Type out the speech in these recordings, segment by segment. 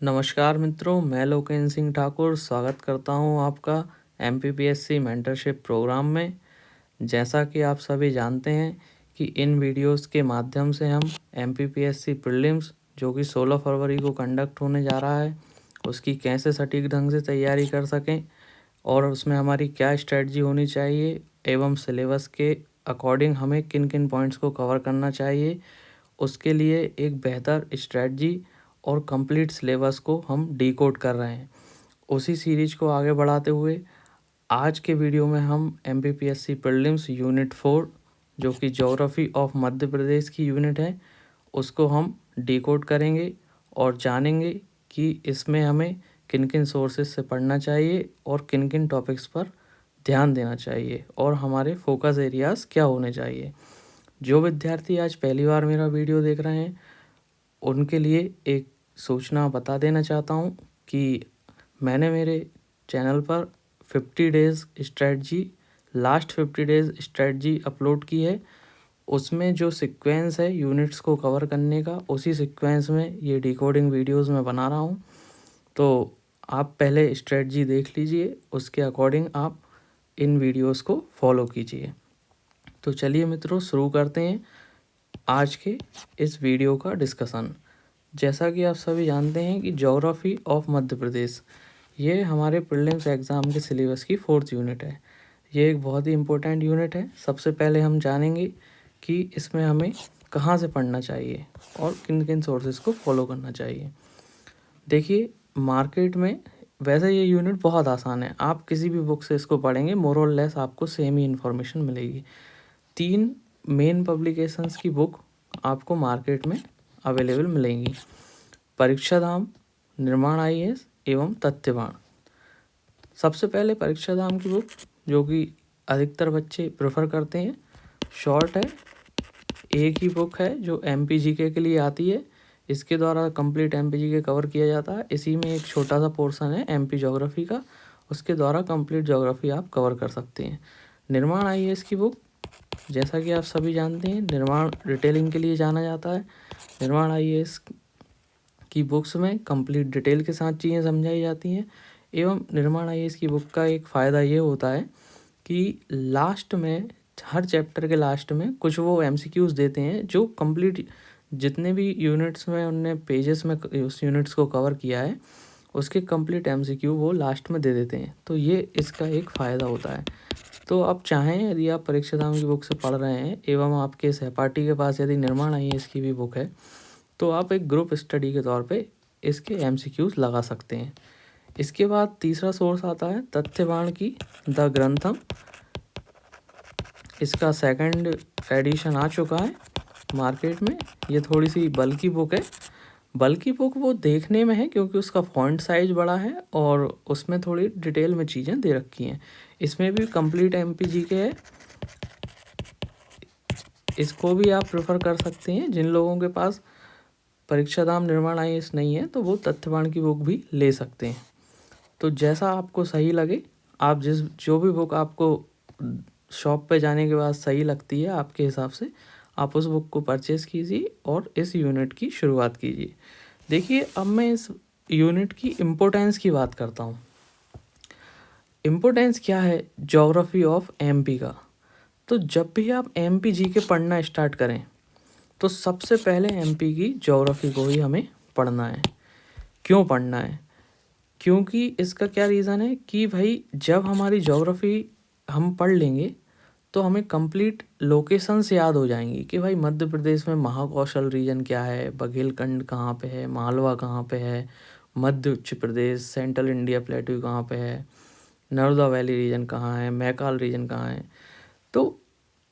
नमस्कार मित्रों, मैं लोकेंद्र सिंह ठाकुर स्वागत करता हूं आपका एमपीपीएससी मेंटरशिप प्रोग्राम में। जैसा कि आप सभी जानते हैं कि इन वीडियोस के माध्यम से हम एमपीपीएससी प्रीलिम्स जो कि 16 फरवरी को कंडक्ट होने जा रहा है, उसकी कैसे सटीक ढंग से तैयारी कर सकें और उसमें हमारी क्या स्ट्रेटजी होनी चाहिए एवं सिलेबस के अकॉर्डिंग हमें किन किन पॉइंट्स को कवर करना चाहिए, उसके लिए एक बेहतर स्ट्रेटजी और कंप्लीट सिलेबस को हम डिकोड कर रहे हैं। उसी सीरीज को आगे बढ़ाते हुए आज के वीडियो में हम एमपीपीएससी प्रीलिम्स यूनिट 4 जो कि ज्योग्राफी ऑफ मध्य प्रदेश की यूनिट है, उसको हम डिकोड करेंगे और जानेंगे कि इसमें हमें किन किन सोर्सेज से पढ़ना चाहिए और किन किन टॉपिक्स पर ध्यान देना चाहिए और हमारे फोकस एरियाज़ क्या होने चाहिए। जो विद्यार्थी आज पहली बार मेरा वीडियो देख रहे हैं उनके लिए एक सूचना बता देना चाहता हूँ कि मैंने मेरे चैनल पर 50 days strategy last 50 days strategy upload की है। उसमें जो सीक्वेंस है यूनिट्स को कवर करने का, उसी सीक्वेंस में ये डिकोडिंग वीडियोस मैं बना रहा हूँ। तो आप पहले स्ट्रेटजी देख लीजिए, उसके अकॉर्डिंग आप इन वीडियोस को फॉलो कीजिए। तो चलिए मित्रों, शुरू करते हैं आज के इस वीडियो का डिस्कशन। जैसा कि आप सभी जानते हैं कि ज्योग्राफी ऑफ मध्य प्रदेश ये हमारे प्रीलिम्स एग्ज़ाम के सिलेबस की 4th यूनिट है। ये एक बहुत ही इम्पोर्टेंट यूनिट है। सबसे पहले हम जानेंगे कि इसमें हमें कहाँ से पढ़ना चाहिए और किन किन सोर्सेज को फॉलो करना चाहिए। देखिए, मार्केट में वैसे ये यूनिट बहुत आसान है, आप किसी भी बुक से इसको पढ़ेंगे मोर और लेस आपको सेम ही इन्फॉर्मेशन मिलेगी। 3 मेन पब्लिकेशंस की बुक आपको मार्केट में अवेलेबल मिलेंगी: परीक्षा धाम, निर्माण आईएएस एवं तथ्यवान। सबसे पहले परीक्षा धाम की बुक जो कि अधिकतर बच्चे प्रेफर करते हैं, शॉर्ट है, एक ही बुक है जो एमपीजीके के लिए आती है। इसके द्वारा कंप्लीट एमपीजीके कवर किया जाता है। इसी में एक छोटा सा पोर्शन है एमपी ज्योग्राफी का, उसके द्वारा कंप्लीट ज्योग्राफी आप कवर कर सकते हैं। निर्माण आईएएस की बुक, जैसा कि आप सभी जानते हैं, निर्माण डिटेलिंग के लिए जाना जाता है। निर्माण आईएएस की बुक्स में कंप्लीट डिटेल के साथ चीज़ें समझाई जाती हैं। एवं निर्माण आईएएस की बुक का एक फ़ायदा ये होता है कि लास्ट में, हर चैप्टर के लास्ट में कुछ वो एमसीक्यूज़ देते हैं जो कंप्लीट जितने भी यूनिट्स में उनने पेजेस में उस यूनिट्स को कवर किया है उसके कंप्लीट एमसीक्यू वो लास्ट में दे देते हैं। तो ये इसका एक फ़ायदा होता है। तो आप चाहें, यदि आप परीक्षा धाम की बुक से पढ़ रहे हैं एवं आपके सहपाठी के पास यदि निर्माण आईएएस की भी बुक है, तो आप एक ग्रुप स्टडी के तौर पे इसके एमसीक्यूज़ लगा सकते हैं। इसके बाद तीसरा सोर्स आता है तथ्यवान की द ग्रंथम। इसका सेकंड एडिशन आ चुका है मार्केट में। ये थोड़ी सी बल्की बुक है। बल्की बुक वो देखने में है क्योंकि उसका फॉन्ट साइज बड़ा है और उसमें थोड़ी डिटेल में चीज़ें दे रखी हैं। इसमें भी कंप्लीट एमपीजीके है। इसको भी आप प्रेफर कर सकते हैं। जिन लोगों के पास परीक्षा धाम निर्माण आईएएस नहीं है तो वो तथ्यवान की बुक भी ले सकते हैं। तो जैसा आपको सही लगे, आप जो भी बुक आपको शॉप पे जाने के बाद सही लगती है आपके हिसाब से, आप उस बुक को परचेज़ कीजिए और इस यूनिट की शुरुआत कीजिए। देखिए, अब मैं इस यूनिट की इम्पोर्टेंस की बात करता हूँ। इम्पोर्टेंस क्या है ज्योग्राफी ऑफ एमपी का? तो जब भी आप एमपी जीके पढ़ना स्टार्ट करें तो सबसे पहले एमपी की ज्योग्राफी को ही हमें पढ़ना है। क्यों पढ़ना है? क्योंकि इसका क्या रीज़न है कि भाई जब हमारी ज्योग्राफी हम पढ़ लेंगे तो हमें कंप्लीट लोकेशंस याद हो जाएंगी कि भाई मध्य प्रदेश में महाकौशल रीजन क्या है, बघेलखंड कहाँ पे है, मालवा कहाँ पे है, मध्य उच्च प्रदेश, सेंट्रल इंडिया प्लेट्यू कहाँ पे है, नर्मदा वैली रीजन कहाँ है, मैकाल रीजन कहाँ है। तो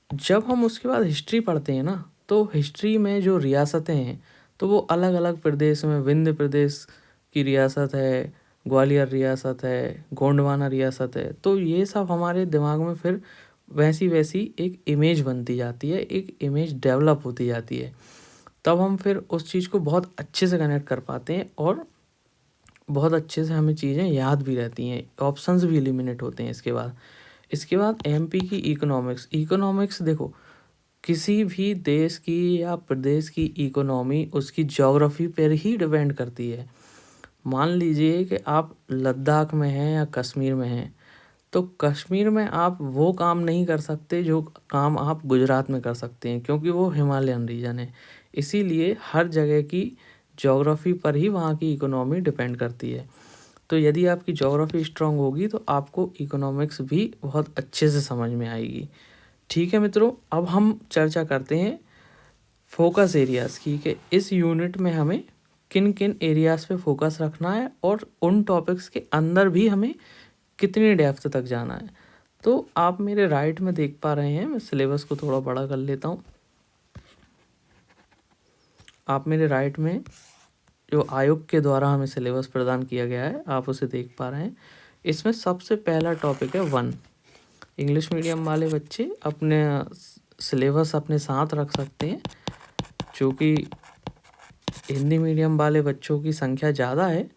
जब हम उसके बाद हिस्ट्री पढ़ते हैं ना, तो हिस्ट्री में जो रियासतें हैं तो वो अलग अलग प्रदेश में, विंध्य प्रदेश की रियासत है, ग्वालियर रियासत है, गोंडवाना रियासत है। तो ये सब हमारे दिमाग में फिर वैसी वैसी एक इमेज बनती जाती है, एक इमेज डेवलप होती जाती है। तब हम फिर उस चीज़ को बहुत अच्छे से कनेक्ट कर पाते हैं और बहुत अच्छे से हमें चीज़ें याद भी रहती हैं, ऑप्शंस भी एलिमिनेट होते हैं। इसके बाद एमपी की इकोनॉमिक्स देखो, किसी भी देश की या प्रदेश की इकोनॉमी उसकी ज्योग्राफी पर ही डिपेंड करती है। मान लीजिए कि आप लद्दाख में हैं या कश्मीर में हैं, तो कश्मीर में आप वो काम नहीं कर सकते जो काम आप गुजरात में कर सकते हैं, क्योंकि वो हिमालयन रीजन है। इसीलिए हर जगह की ज्योग्राफी पर ही वहाँ की इकोनॉमी डिपेंड करती है। तो यदि आपकी ज्योग्राफी स्ट्रांग होगी तो आपको इकोनॉमिक्स भी बहुत अच्छे से समझ में आएगी। ठीक है मित्रों, अब हम चर्चा करते हैं फोकस एरियाज़ की, कि इस यूनिट में हमें किन किन एरियाज़ पे फोकस रखना है और उन टॉपिक्स के अंदर भी हमें कितनी डेप्थ तक जाना है। तो आप मेरे राइट में देख पा रहे हैं, मैं सिलेबस को थोड़ा बड़ा कर लेता हूँ। आप मेरे राइट में जो आयोग के द्वारा हमें सिलेबस प्रदान किया गया है आप उसे देख पा रहे हैं। इसमें सबसे पहला टॉपिक है 1। इंग्लिश मीडियम वाले बच्चे अपने सिलेबस अपने साथ रख सकते हैं, क्योंकि हिंदी मीडियम वाले बच्चों की संख्या ज़्यादा है,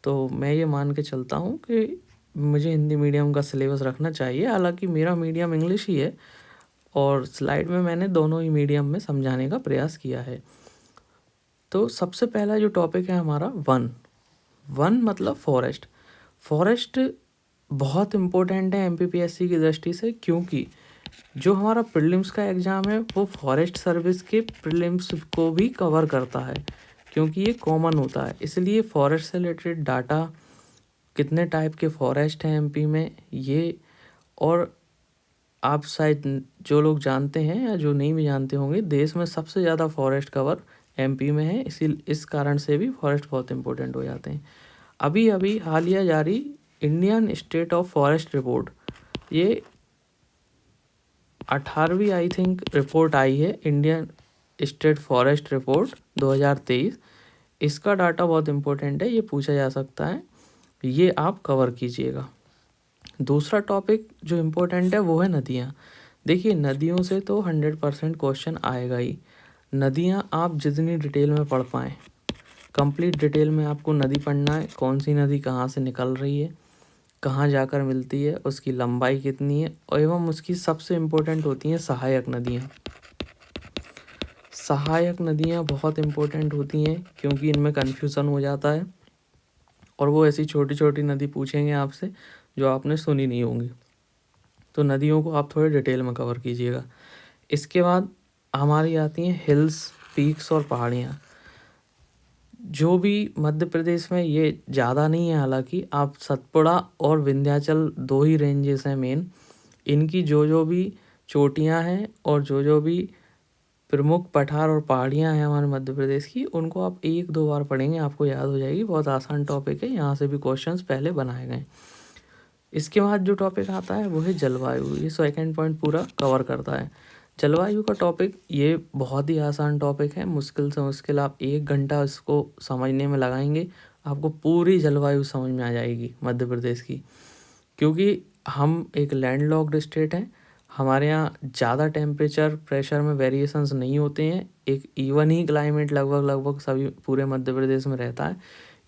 तो मैं ये मान के चलता हूँ कि मुझे हिंदी मीडियम का सिलेबस रखना चाहिए। हालांकि मेरा मीडियम इंग्लिश ही है और स्लाइड में मैंने दोनों ही मीडियम में समझाने का प्रयास किया है। तो सबसे पहला जो टॉपिक है हमारा 1 मतलब फॉरेस्ट। फॉरेस्ट बहुत इम्पोर्टेंट है एमपीपीएससी की दृष्टि से, क्योंकि जो हमारा प्रीलिम्स का एग्ज़ाम है वो फॉरेस्ट सर्विस के प्रीलिम्स को भी कवर करता है, क्योंकि ये कॉमन होता है। इसलिए फॉरेस्ट से रिलेटेड डाटा, कितने टाइप के फॉरेस्ट हैं एमपी में ये, और आप शायद जो लोग जानते हैं या जो नहीं भी जानते होंगे, देश में सबसे ज़्यादा फॉरेस्ट कवर एमपी में है। इस कारण से भी फॉरेस्ट बहुत इंपॉर्टेंट हो जाते हैं। अभी अभी हालिया जारी Indian state of forest report, ये 18वीं आई थिंक रिपोर्ट आई है, इंडियन स्टेट फॉरेस्ट रिपोर्ट 2023। इसका डाटा बहुत इम्पोर्टेंट है, ये पूछा जा सकता है, ये आप कवर कीजिएगा। दूसरा टॉपिक जो इम्पोर्टेंट है वो है नदियाँ। देखिए, नदियों से तो 100% क्वेश्चन आएगा ही। नदियाँ आप जितनी डिटेल में पढ़ पाएँ, कंप्लीट डिटेल में आपको नदी पढ़ना है, कौन सी नदी कहाँ से निकल रही है, कहाँ जाकर मिलती है, उसकी लंबाई कितनी है, और एवं उसकी सबसे इम्पोर्टेंट होती हैं सहायक नदियाँ। सहायक नदियाँ बहुत इम्पोर्टेंट होती हैं, क्योंकि इनमें कन्फ्यूज़न हो जाता है और वो ऐसी छोटी छोटी नदी पूछेंगे आपसे जो आपने सुनी नहीं होंगी। तो नदियों को आप थोड़े डिटेल में कवर कीजिएगा। इसके बाद हमारी आती हैं हिल्स, पीक्स और पहाड़ियाँ। जो भी मध्य प्रदेश में ये ज़्यादा नहीं है, हालांकि आप सतपुड़ा और विंध्याचल 2 ही रेंजेस हैं मेन। इनकी जो जो भी चोटियाँ हैं और जो जो भी प्रमुख पठार और पहाड़ियाँ हैं हमारे मध्य प्रदेश की, उनको आप 1-2 बार पढ़ेंगे आपको याद हो जाएगी। बहुत आसान टॉपिक है, यहाँ से भी क्वेश्चंस पहले बनाए गए। इसके बाद जो टॉपिक आता है वो है जलवायु। ये सेकंड पॉइंट पूरा कवर करता है। जलवायु का टॉपिक ये बहुत ही आसान टॉपिक है, मुश्किल से मुश्किल आप 1 घंटा इसको समझने में लगाएंगे, आपको पूरी जलवायु समझ में आ जाएगी मध्य प्रदेश की। क्योंकि हम एक लैंडलॉक्ड स्टेट हैं, हमारे यहाँ ज़्यादा टेम्परेचर प्रेशर में वेरिएशंस नहीं होते हैं, एक इवन ही क्लाइमेट लगभग लगभग सभी पूरे मध्य प्रदेश में रहता है।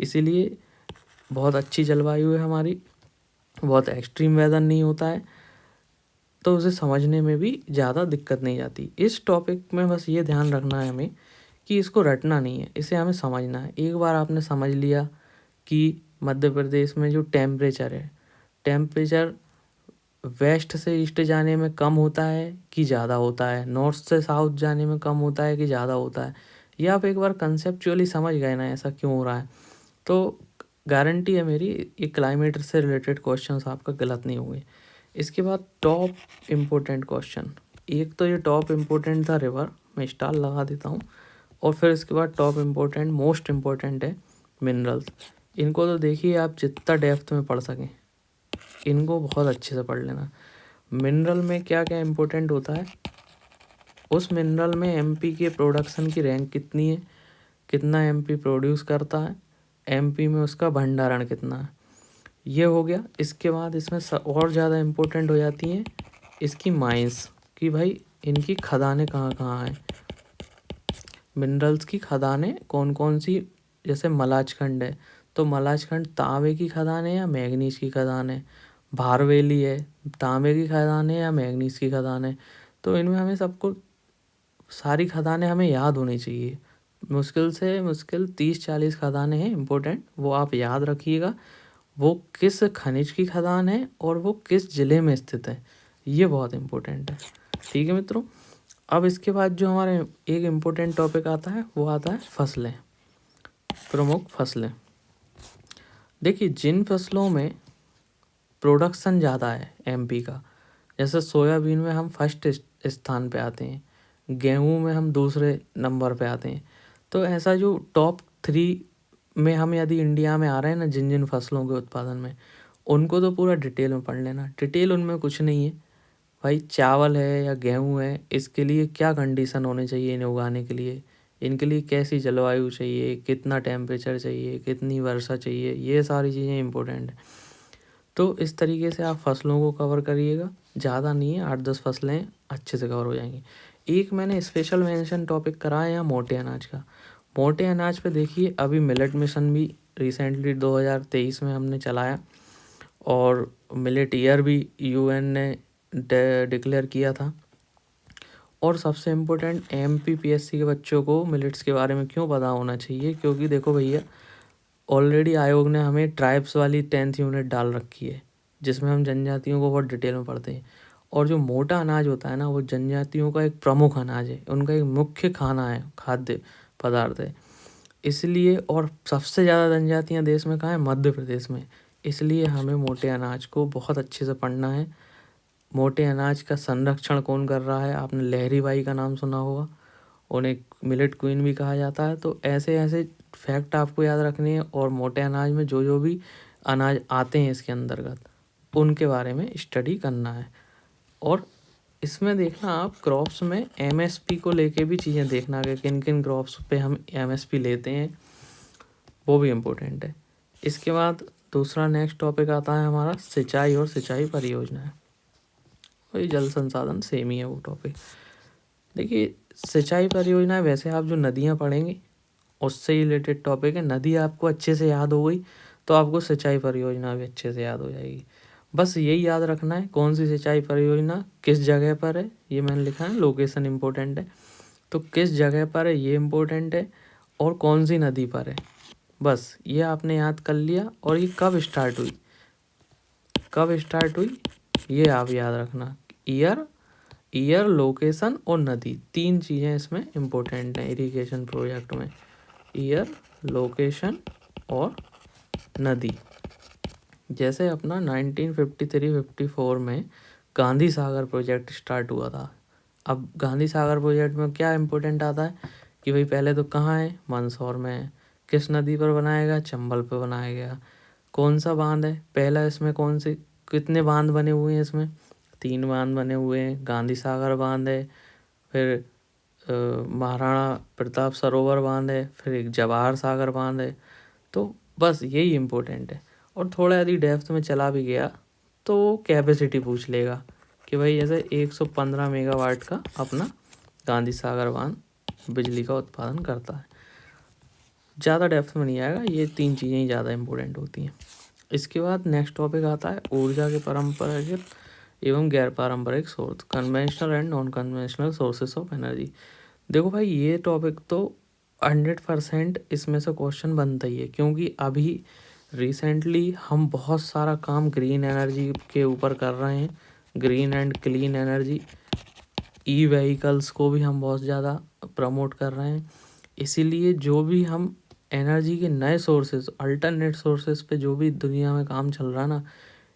इसीलिए बहुत अच्छी जलवायु है हमारी, बहुत एक्सट्रीम वेदर नहीं होता है, तो उसे समझने में भी ज़्यादा दिक्कत नहीं आती। इस टॉपिक में बस ये ध्यान रखना है हमें कि इसको रटना नहीं है, इसे हमें समझना है। एक बार आपने समझ लिया कि मध्य प्रदेश में जो टेम्परेचर है, टेम्परेचर वेस्ट से ईस्ट जाने में कम होता है कि ज़्यादा होता है, नॉर्थ से साउथ जाने में कम होता है कि ज़्यादा होता है, ये आप एक बार कंसेप्चुअली समझ गए ना ऐसा क्यों हो रहा है, तो गारंटी है मेरी, ये क्लाइमेट से रिलेटेड क्वेश्चंस आपका गलत नहीं होंगे। इसके बाद टॉप इम्पोर्टेंट क्वेश्चन, एक तो ये टॉप इम्पोर्टेंट था रिवर, मैं स्टार लगा देता हूँ, और फिर इसके बाद टॉप इम्पोर्टेंट मोस्ट इम्पोर्टेंट है मिनरल्स। इनको तो देखिए आप जितना डेप्थ में पढ़ सकें, इनको बहुत अच्छे से पढ़ लेना। मिनरल में क्या क्या इम्पोर्टेंट होता है, उस मिनरल में एमपी के प्रोडक्शन की रैंक कितनी है, कितना एमपी प्रोड्यूस करता है, एमपी में उसका भंडारण कितना है, ये हो गया। इसके बाद इसमें और ज़्यादा इम्पोर्टेंट हो जाती हैं इसकी माइंस, कि भाई इनकी खदानें कहाँ कहाँ हैं, मिनरल्स की खदानें कौन कौन सी। जैसे मलाजखंड है तो मलाजखंड तांबे की खदान है या मैग्नीज की खदान है, भारवेली है तांबे की खदान है या मैग्नीज की खदान है। तो इनमें हमें सबको सारी खदानें हमें याद होनी चाहिए, मुश्किल से मुश्किल 30-40 खदानें हैं इम्पोर्टेंट, वो आप याद रखिएगा। वो किस खनिज की खदान है और वो किस ज़िले में स्थित है, ये बहुत इम्पोर्टेंट है। ठीक है मित्रों। अब इसके बाद जो हमारे एक इम्पोर्टेंट टॉपिक आता है वो आता है फसलें, प्रमुख फसलें। देखिए जिन फसलों में प्रोडक्शन ज़्यादा है एमपी का, जैसे सोयाबीन में हम फर्स्ट स्थान पे आते हैं, गेहूं में हम दूसरे नंबर पे आते हैं। तो ऐसा जो टॉप 3 में हम यदि इंडिया में आ रहे हैं ना जिन जिन फसलों के उत्पादन में, उनको तो पूरा डिटेल में पढ़ लेना। डिटेल उनमें कुछ नहीं है भाई, चावल है या गेहूं है, इसके लिए क्या कंडीशन होने चाहिए इन्हें उगाने के लिए, इनके लिए कैसी जलवायु चाहिए, कितना टेम्परेचर चाहिए, कितनी वर्षा चाहिए, ये सारी चीज़ें इंपॉर्टेंट है। तो इस तरीके से आप फसलों को कवर करिएगा, ज़्यादा नहीं है, 8-10 फसलें अच्छे से कवर हो जाएंगी। एक मैंने स्पेशल मेंशन टॉपिक करा है यहाँ मोटे अनाज का। मोटे अनाज पे देखिए अभी मिलेट मिशन भी रिसेंटली 2023 में हमने चलाया, और मिलेट ईयर भी यूएन ने डिक्लेयर किया था। और सबसे इम्पोर्टेंट एमपीपीएससी के बच्चों को मिलेट्स के बारे में क्यों पता होना चाहिए, क्योंकि देखो भैया ऑलरेडी आयोग ने हमें ट्राइब्स वाली 10th यूनिट डाल रखी है, जिसमें हम जनजातियों को बहुत डिटेल में पढ़ते हैं। और जो मोटा अनाज होता है ना, वो जनजातियों का एक प्रमुख अनाज है, उनका एक मुख्य खाना है, खाद्य पदार्थ है। इसलिए और सबसे ज़्यादा जनजातियाँ देश में कहाँ है, मध्य प्रदेश में। इसलिए हमें मोटे अनाज को बहुत अच्छे से पढ़ना है। मोटे अनाज का संरक्षण कौन कर रहा है, आपने लहरी बाई का नाम सुना होगा, उन्हें मिलेट क्वीन भी कहा जाता है। तो ऐसे ऐसे फैक्ट आपको याद रखने हैं, और मोटे अनाज में जो जो भी अनाज आते हैं इसके अंतर्गत उनके बारे में स्टडी करना है। और इसमें देखना आप क्रॉप्स में एमएसपी को लेके भी चीज़ें देखना कि किन किन क्रॉप्स पे हम एमएसपी लेते हैं, वो भी इम्पोर्टेंट है। इसके बाद दूसरा नेक्स्ट टॉपिक आता है हमारा सिंचाई और सिंचाई परियोजनाएं। वही जल संसाधन सेम ही है वो टॉपिक। देखिए सिंचाई परियोजनाएं, वैसे आप जो नदियाँ पढ़ेंगे उससे रिलेटेड टॉपिक है। नदी आपको अच्छे से याद हो गई तो आपको सिंचाई परियोजना भी अच्छे से याद हो जाएगी। बस यही याद रखना है कौन सी सिंचाई परियोजना किस जगह पर है, ये मैंने लिखा है, लोकेशन इम्पोर्टेंट है। तो किस जगह पर है ये इम्पोर्टेंट है, और कौन सी नदी पर है, बस ये आपने याद कर लिया। और ये कब स्टार्ट हुई, कब स्टार्ट हुई ये आप याद रखना। ईयर, लोकेशन और नदी, 3 चीज़ें इसमें इम्पोर्टेंट हैं इरिगेशन प्रोजेक्ट में, ईयर, लोकेशन और नदी। जैसे अपना 1953-54 में गांधी सागर प्रोजेक्ट स्टार्ट हुआ था। अब गांधी सागर प्रोजेक्ट में क्या इम्पोर्टेंट आता है कि भाई पहले तो कहाँ है, मंदसौर में है। किस नदी पर बनाया गया, चंबल पर बनाया गया। कौन सा बांध है, पहला इसमें कौन से कितने बांध बने हुए हैं, इसमें 3 बांध बने हुए हैं। गांधी सागर बांध है, फिर महाराणा प्रताप सरोवर बांध है, फिर एक जवाहर सागर बांध है। तो बस यही इम्पोर्टेंट है। और थोड़ा यदि डेप्थ में चला भी गया तो कैपेसिटी पूछ लेगा कि भाई जैसे 115 मेगावाट का अपना गांधी सागर बांध बिजली का उत्पादन करता है। ज़्यादा डेप्थ में नहीं आएगा, ये 3 चीज़ें ही ज़्यादा इम्पोर्टेंट होती हैं। इसके बाद नेक्स्ट टॉपिक आता है ऊर्जा के परंपरागत एवं गैर पारंपरिक source, conventional and non conventional sources of energy. देखो भाई ये टॉपिक तो 100% इसमें से क्वेश्चन बनता ही है, क्योंकि अभी रिसेंटली हम बहुत सारा काम ग्रीन एनर्जी के ऊपर कर रहे हैं, green and clean energy, E vehicles को भी हम बहुत ज़्यादा प्रमोट कर रहे हैं। इसीलिए जो भी हम एनर्जी के नए सोर्सेज, अल्टरनेट सोर्सेज पे जो भी दुनिया में काम चल रहा है ना,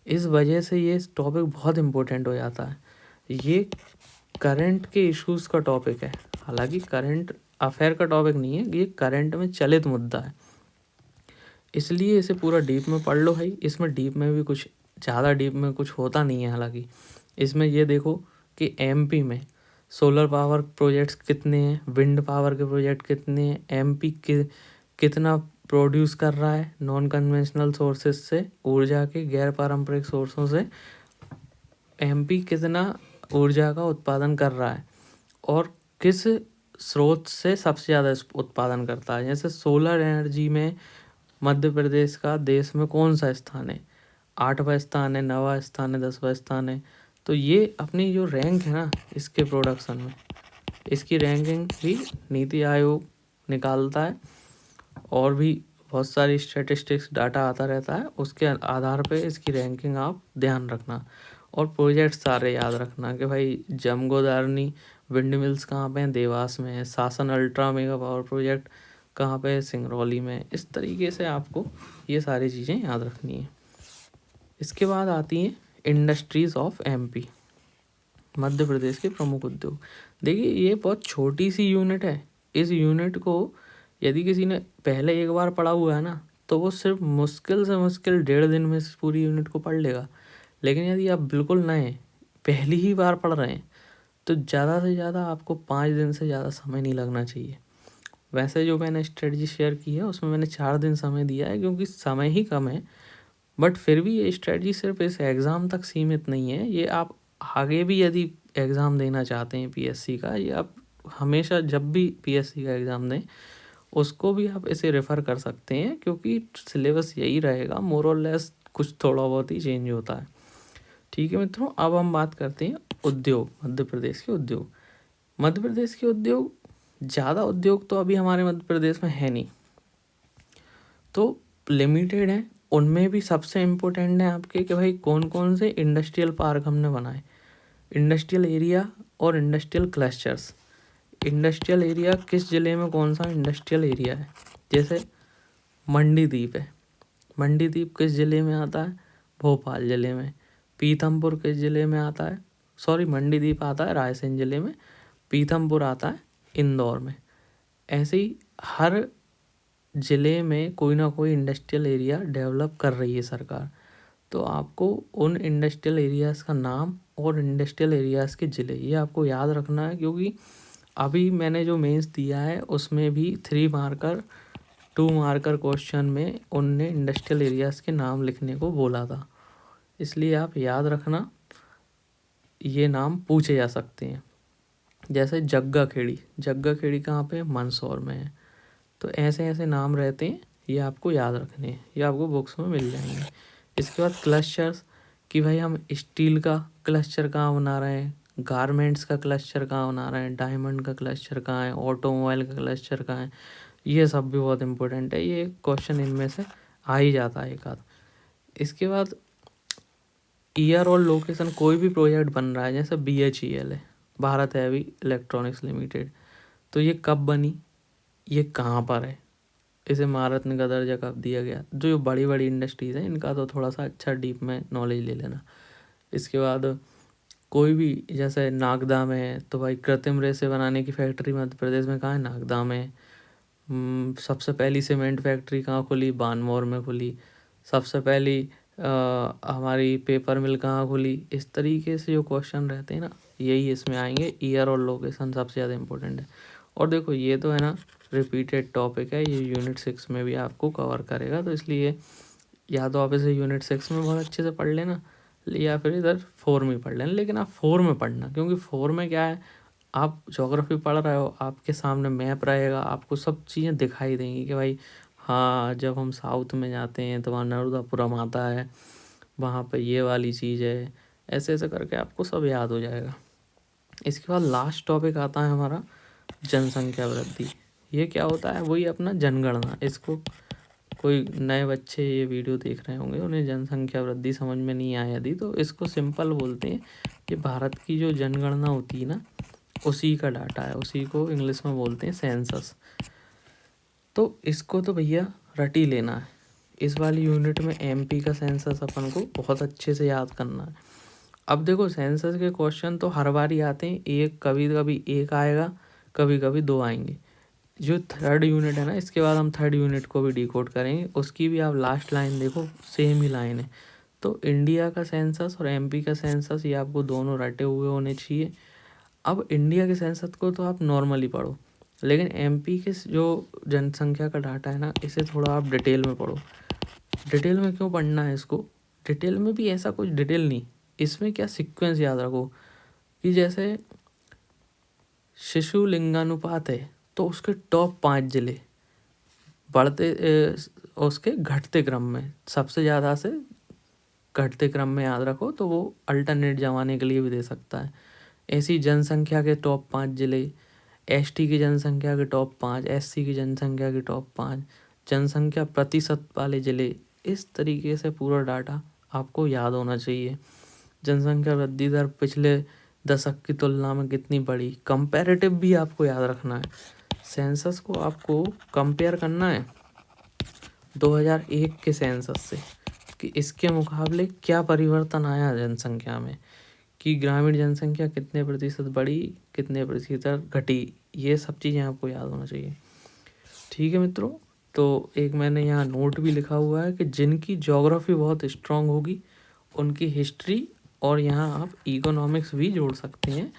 इस वजह से ये टॉपिक बहुत इम्पोर्टेंट हो जाता है। ये करंट के इश्यूज़ का टॉपिक है, हालांकि करंट अफेयर का टॉपिक नहीं है, ये करंट में चलित मुद्दा है। इसलिए इसे पूरा डीप में पढ़ लो भाई। इसमें डीप में भी कुछ ज़्यादा डीप में कुछ होता नहीं है। हालांकि इसमें ये देखो कि एमपी में सोलर पावर प्रोजेक्ट्स कितने हैं, विंड पावर के प्रोजेक्ट कितने हैं, एमपी कितना प्रोड्यूस कर रहा है नॉन कन्वेंशनल सोर्सेज से, ऊर्जा के गैर पारंपरिक सोर्सों से एमपी कितना ऊर्जा का उत्पादन कर रहा है, और किस स्रोत से सबसे ज़्यादा उत्पादन करता है। जैसे सोलर एनर्जी में मध्य प्रदेश का देश में कौन सा स्थान है, 8वां स्थान है, 9वां स्थान है, 10वां स्थान है। तो ये अपनी जो रैंक है ना इसके प्रोडक्शन में, इसकी रैंकिंग भी नीति आयोग निकालता है, और भी बहुत सारी स्टैटिस्टिक्स डाटा आता रहता है, उसके आधार पे इसकी रैंकिंग आप ध्यान रखना। और प्रोजेक्ट सारे याद रखना कि भाई जमगोदारनी विंड मिल्स कहाँ पे हैं, देवास में है। शासन अल्ट्रा मेगा पावर प्रोजेक्ट कहाँ पे है, सिंगरौली में। इस तरीके से आपको ये सारी चीज़ें याद रखनी है। इसके बाद आती हैं industries of MP, Madhya Pradesh के प्रमुख उद्योग। देखिए ये बहुत छोटी सी यूनिट है। इस यूनिट को यदि किसी ने पहले एक बार पढ़ा हुआ है ना, तो वो सिर्फ मुश्किल से मुश्किल 1.5 दिन में इस पूरी यूनिट को पढ़ लेगा। लेकिन यदि आप बिल्कुल नए पहली ही बार पढ़ रहे हैं, तो ज़्यादा से ज़्यादा आपको 5 दिन से ज़्यादा समय नहीं लगना चाहिए। वैसे जो मैंने स्ट्रेटजी शेयर की है उसमें मैंने 4 दिन समय दिया है, क्योंकि समय ही कम है। बट फिर भी ये स्ट्रेटजी सिर्फ इस एग्ज़ाम तक सीमित नहीं है, ये आप आगे भी यदि एग्ज़ाम देना चाहते हैं पीएससी का, ये आप हमेशा जब भी पीएससी का एग्ज़ाम दें उसको भी आप इसे रेफ़र कर सकते हैं, क्योंकि सिलेबस यही रहेगा, मोर और लेस कुछ थोड़ा बहुत ही चेंज होता है। ठीक है मित्रों, अब हम बात करते हैं उद्योग, मध्य प्रदेश के उद्योग। मध्य प्रदेश के उद्योग, ज़्यादा उद्योग तो अभी हमारे मध्य प्रदेश में है नहीं, तो लिमिटेड हैं। उनमें भी सबसे इम्पोर्टेंट है आपके कि भाई कौन कौन से इंडस्ट्रियल पार्क हमने बनाए, इंडस्ट्रियल एरिया और इंडस्ट्रियल क्लस्टर्स। इंडस्ट्रियल एरिया किस ज़िले में कौन सा इंडस्ट्रियल एरिया है, जैसे मंडीदीप है। मंडीदीप किस ज़िले में आता है, भोपाल ज़िले में। पीथमपुर किस ज़िले में आता है, सॉरी मंडीदीप आता है रायसेन ज़िले में, पीथमपुर आता है इंदौर में। ऐसे ही हर ज़िले में कोई ना कोई इंडस्ट्रियल एरिया डेवलप कर रही है सरकार। तो आपको उन इंडस्ट्रियल एरियाज़ का नाम और इंडस्ट्रियल एरियाज़ के ज़िले ये आपको याद रखना है, क्योंकि अभी मैंने जो मेंस दिया है उसमें भी 3 मार्कर 2 मार्कर क्वेश्चन में उनने इंडस्ट्रियल एरियाज़ के नाम लिखने को बोला था, इसलिए आप याद रखना, ये नाम पूछे जा सकते हैं। जैसे जग्गा खेड़ी, जग्गा खेड़ी कहाँ पे, मंदसौर में है। तो ऐसे ऐसे नाम रहते हैं, ये आपको याद रखने हैं, ये आपको बुक्स में मिल जाएंगे। इसके बाद क्लस्टर्स, कि भाई हम स्टील का क्लस्टर कहाँ बना रहे हैं, गारमेंट्स का क्लस्टर कहाँ बना रहे हैं, डायमंड का क्लस्टर कहाँ है, ऑटोमोबाइल का क्लस्टर कहाँ है। ये सब भी बहुत इंपॉर्टेंट है, ये क्वेश्चन इनमें से आ ही जाता है एक आध। इसके बाद ईयर और लोकेशन, कोई भी प्रोजेक्ट बन रहा है, जैसे BHEL है, भारत हैवी इलेक्ट्रॉनिक्स लिमिटेड, तो ये कब बनी, ये कहाँ पर है, इसे महारत्न का दर्जा कब दिया गया। जो बड़ी बड़ी इंडस्ट्रीज़ हैं इनका तो थोड़ा सा अच्छा डीप में नॉलेज ले लेना। इसके बाद कोई भी, जैसे नागदा में है, तो भाई कृत्रिम रेसे बनाने की फैक्ट्री मध्य प्रदेश में कहाँ है, नागदा में। सबसे पहली सीमेंट फैक्ट्री कहाँ खुली, बानमौर में खुली। सबसे पहली हमारी पेपर मिल कहाँ खुली। इस तरीके से जो क्वेश्चन रहते हैं ना, यही इसमें आएंगे। ईयर और लोकेशन सबसे ज़्यादा इंपॉर्टेंट है। और देखो ये तो है ना रिपीटेड टॉपिक है, ये यूनिट 6 में भी आपको कवर करेगा, तो इसलिए या तो आप इसे यूनिट 6 में बहुत अच्छे से पढ़ लेना, या फिर इधर 4 में पढ़ लेना। लेकिन आप 4 में पढ़ना, क्योंकि 4 में क्या है, आप ज्योग्राफी पढ़ रहे हो, आपके सामने मैप रहेगा, आपको सब चीज़ें दिखाई देंगी कि भाई हाँ जब हम साउथ में जाते हैं तो वहाँ नर्मदापुरम आता है, वहाँ पे ये वाली चीज़ है, ऐसे ऐसे करके आपको सब याद हो जाएगा। इसके बाद लास्ट टॉपिक आता है हमारा जनसंख्या वृद्धि। ये क्या होता है, वही अपना जनगणना। इसको कोई नए बच्चे ये वीडियो देख रहे होंगे, उन्हें जनसंख्या वृद्धि समझ में नहीं आया यदि, तो इसको सिंपल बोलते हैं कि भारत की जो जनगणना होती है ना, उसी का डाटा है, उसी को इंग्लिश में बोलते हैं सेंसस। तो इसको तो भैया रट ही लेना है। इस वाली यूनिट में MP का सेंसस अपन को बहुत अच्छे से याद करना है। अब देखो सेंसस के क्वेश्चन तो हर बार ही आते हैं, एक कभी कभी एक आएगा, कभी कभी 2 आएंगे। जो थर्ड यूनिट है ना, इसके बाद हम थर्ड यूनिट को भी डिकोड करेंगे, उसकी भी आप लास्ट लाइन देखो, सेम ही लाइन है। तो इंडिया का सेंसस और MP का सेंसस, ये आपको दोनों रटे हुए होने चाहिए। अब इंडिया के सेंसस को तो आप नॉर्मली पढ़ो, लेकिन MP के जो जनसंख्या का डाटा है ना, इसे थोड़ा आप डिटेल में पढ़ो। डिटेल में क्यों पढ़ना है इसको, डिटेल में भी ऐसा कुछ डिटेल नहीं, इसमें क्या सीक्वेंस याद रखो कि जैसे शिशु लिंगानुपात है, तो उसके टॉप 5 जिले बढ़ते उसके घटते क्रम में, सबसे ज़्यादा से घटते क्रम में याद रखो, तो वो अल्टरनेट जमाने के लिए भी दे सकता है। ऐसी जनसंख्या के टॉप 5 जिले, एसटी की जनसंख्या के टॉप 5, एससी की जनसंख्या के टॉप 5, जनसंख्या प्रतिशत वाले ज़िले, इस तरीके से पूरा डाटा आपको याद होना चाहिए। जनसंख्या वृद्धि दर पिछले दशक की तुलना में कितनी बढ़ी, कंपैरेटिव भी आपको याद रखना है। सेंसस को आपको कंपेयर करना है 2001 के सेंसस से कि इसके मुकाबले क्या परिवर्तन आया जनसंख्या में, कि ग्रामीण जनसंख्या कितने प्रतिशत बढ़ी, कितने प्रतिशत घटी, ये सब चीज़ें आपको याद होना चाहिए। ठीक है मित्रों, तो एक मैंने यहाँ नोट भी लिखा हुआ है कि जिनकी ज्योग्राफी बहुत स्ट्रांग होगी उनकी हिस्ट्री, और यहाँ आप इकोनॉमिक्स भी जोड़ सकते हैं,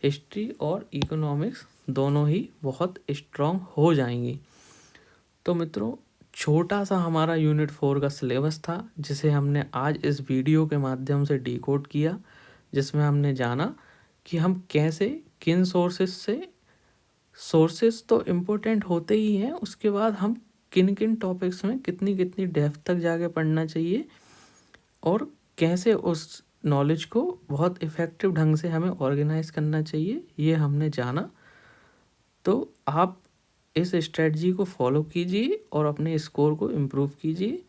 हिस्ट्री और इकोनॉमिक्स दोनों ही बहुत स्ट्रांग हो जाएंगी। तो मित्रों, छोटा सा हमारा यूनिट 4 का सिलेबस था जिसे हमने आज इस वीडियो के माध्यम से डिकोड किया, जिसमें हमने जाना कि हम कैसे किन सोर्सेस तो इम्पोर्टेंट होते ही हैं, उसके बाद हम किन किन टॉपिक्स में कितनी कितनी डेप्थ तक जाके पढ़ना चाहिए और कैसे उस नॉलेज को बहुत इफ़ेक्टिव ढंग से हमें ऑर्गेनाइज करना चाहिए, ये हमने जाना। तो आप इस स्ट्रेटजी को फॉलो कीजिए और अपने स्कोर को इम्प्रूव कीजिए।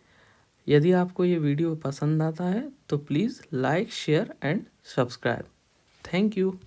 यदि आपको ये वीडियो पसंद आता है तो please like, share and subscribe. Thank you.